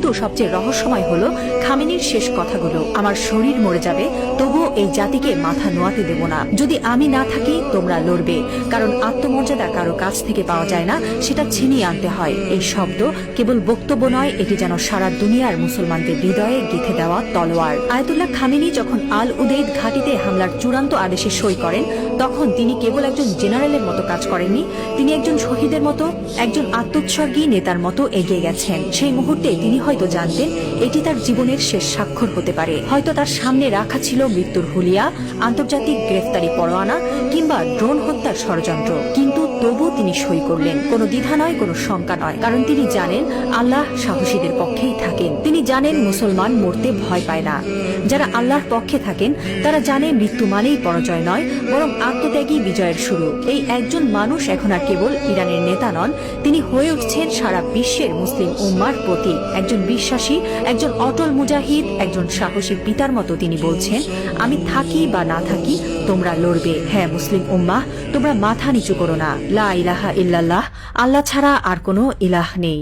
কিন্তু সবচেয়ে রহস্যময় হলো খামেনির শেষ কথাগুলো, আমার শরীর মরে যাবে তবুও এই জাতিকে মাথা নোয়াতে দেব না। যদি আমি না থাকি তোমরা লড়বে, কারণ আত্মমর্যাদা কারো কাছ থেকে পাওয়া যায় না, সেটা ছিনিয়ে আনতে হয়। এই শব্দ কেবল বক্তব্য নয়, এটি যেন সারা দুনিয়ার মুসলমানদের হৃদয়ে গেঁথে দেওয়া তলোয়ার। আয়াতুল্লাহ খামেনি যখন আল উদেইদ ঘাঁটিতে হামলার চূড়ান্ত আদেশে সই করেন, তখন তিনি কেবল একজন জেনারেলের মতো কাজ করেননি, তিনি একজন শহীদের মতো, একজন আত্মোৎসর্গী নেতার মতো এগিয়ে গেছেন। সেই মুহূর্তে তিনি হয়তো জানতেন এটি তার জীবনের শেষ স্বাক্ষর হতে পারে। হয়তো তার সামনে রাখা ছিল মৃত্যুর হুলিয়া, আন্তর্জাতিক গ্রেফতারি পরোয়ানা কিংবা ড্রোন হত্যার ষড়যন্ত্র, কিন্তু তবু তিনি সই করলেন। কোনো দ্বিধা নয়, কোনো শঙ্কা নয়, কারণ তিনি জানেন আল্লাহ সাহসীদের পক্ষেই থাকেন। তিনি জানেন মুসলমান মরতে ভয় পায় না। যারা আল্লাহর পক্ষে থাকেন তারা জানে মৃত্যু মানেই পরাজয় নয়, বরং আত্মত্যাগী বিজয়ের শুরু। এই একজন মানুষ এখন আর কেবল ইরানের নেতা নন, তিনি হয়ে উঠছেন সারা বিশ্বের মুসলিম উম্মার প্রতীক। একজন বিশ্বাসী, একজন অটল মুজাহিদ, একজন সাহসী পিতার মতো তিনি বলছেন, আমি থাকি বা না থাকি তোমরা লড়বে। হ্যাঁ মুসলিম উম্মাহ, তোমরা মাথা নিচু করো না। লা ইলাহা ইল্লাল্লাহ, আল্লাহ ছাড়া আর কোনো ইলাহ নেই।